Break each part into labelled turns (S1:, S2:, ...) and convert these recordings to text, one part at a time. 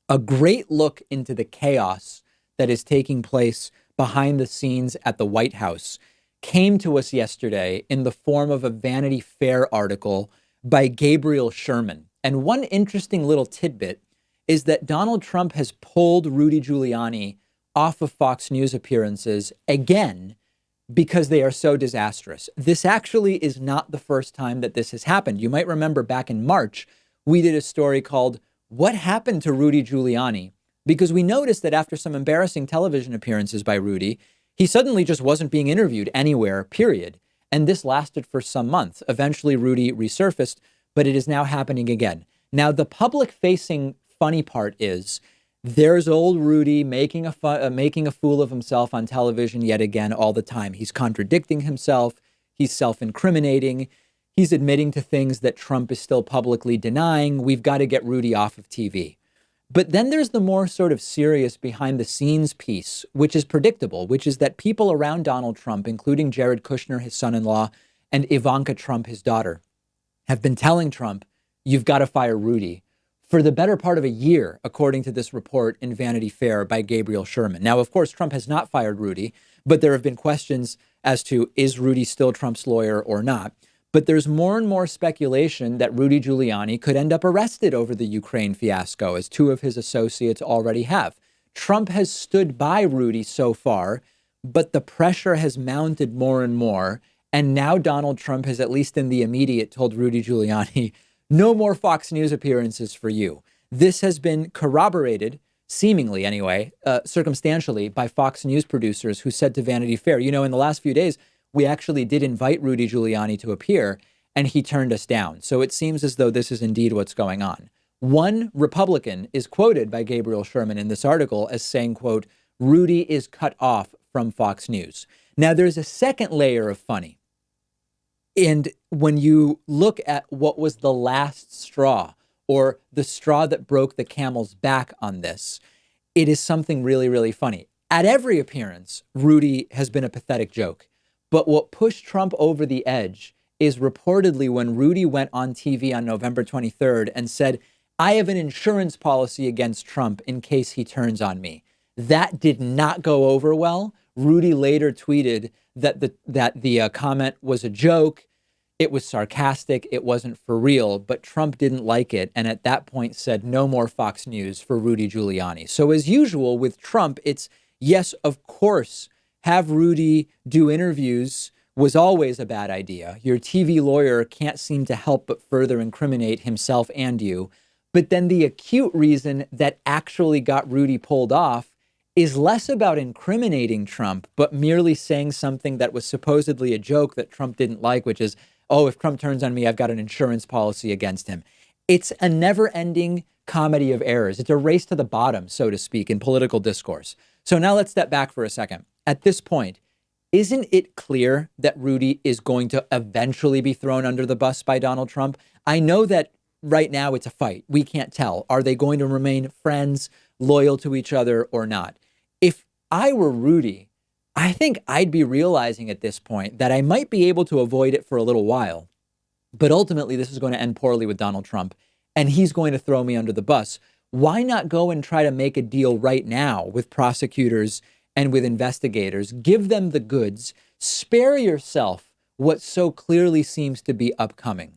S1: A great look into the chaos that is taking place behind the scenes at the White House came to us yesterday in the form of a Vanity Fair article by Gabriel Sherman. And one interesting little tidbit is that Donald Trump has pulled Rudy Giuliani off of Fox News appearances again because they are so disastrous. This actually is not the first time that this has happened. You might remember back in March, we did a story called What Happened to Rudy Giuliani? Because we noticed that after some embarrassing television appearances by Rudy, he suddenly just wasn't being interviewed anywhere, period. And this lasted for some months. Eventually, Rudy resurfaced, but it is now happening again. Now, the public facing funny part is there's old Rudy making a fool of himself on television yet again all the time. He's contradicting himself. He's self-incriminating. He's admitting to things that Trump is still publicly denying. We've got to get Rudy off of TV. But then there's the more sort of serious behind the scenes piece, which is predictable, which is that people around Donald Trump, including Jared Kushner, his son-in-law, and Ivanka Trump, his daughter, have been telling Trump, you've got to fire Rudy for the better part of a year, according to this report in Vanity Fair by Gabriel Sherman. Now, of course, Trump has not fired Rudy, but there have been questions as to is Rudy still Trump's lawyer or not. But there's more and more speculation that Rudy Giuliani could end up arrested over the Ukraine fiasco, as two of his associates already have. Trump has stood by Rudy so far, but the pressure has mounted more and more. And now Donald Trump has, at least in the immediate, told Rudy Giuliani, no more Fox News appearances for you. This has been corroborated, seemingly anyway, circumstantially, by Fox News producers who said to Vanity Fair, you know, in the last few days, we actually did invite Rudy Giuliani to appear, and he turned us down. So it seems as though this is indeed what's going on. One Republican is quoted by Gabriel Sherman in this article as saying, quote, Rudy is cut off from Fox News. Now, there's a second layer of funny. And when you look at what was the last straw, or the straw that broke the camel's back on this, it is something really, really funny. At every appearance, Rudy has been a pathetic joke. But what pushed Trump over the edge is reportedly when Rudy went on TV on November 23rd and said, I have an insurance policy against Trump in case he turns on me. That did not go over well. Rudy later tweeted that the comment was a joke. It was sarcastic. It wasn't for real, but Trump didn't like it. And at that point said no more Fox News for Rudy Giuliani. So as usual with Trump, it's yes, of course, have Rudy do interviews was always a bad idea. Your TV lawyer can't seem to help but further incriminate himself and you. But then the acute reason that actually got Rudy pulled off is less about incriminating Trump, but merely saying something that was supposedly a joke that Trump didn't like, which is, oh, if Trump turns on me, I've got an insurance policy against him. It's a never-ending comedy of errors. It's a race to the bottom, so to speak, in political discourse. So now let's step back for a second. At this point, isn't it clear that Rudy is going to eventually be thrown under the bus by Donald Trump? I know that right now it's a fight. We can't tell. Are they going to remain friends, loyal to each other or not? If I were Rudy, I think I'd be realizing at this point that I might be able to avoid it for a little while, but ultimately this is going to end poorly with Donald Trump and he's going to throw me under the bus. Why not go and try to make a deal right now with prosecutors and with investigators? Give them the goods, spare yourself what so clearly seems to be upcoming.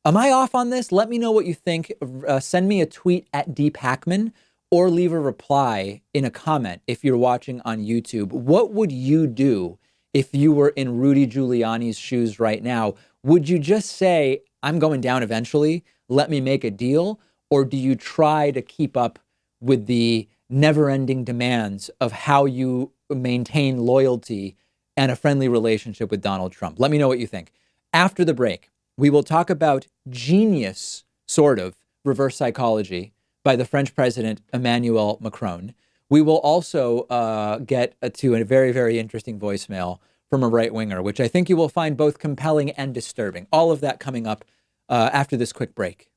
S1: Am I off on this? Let me know what you think. Send me a tweet at Pakman or leave a reply in a comment if you're watching on YouTube. What would you do if you were in Rudy Giuliani's shoes right now? Would you just say, I'm going down eventually, let me make a deal? Or do you try to keep up with the never-ending demands of how you maintain loyalty and a friendly relationship with Donald Trump? Let me know what you think. After the break, we will talk about genius, sort of, reverse psychology by the French president, Emmanuel Macron. We will also get to a very, very interesting voicemail from a right-winger, which I think you will find both compelling and disturbing. All of that coming up after this quick break.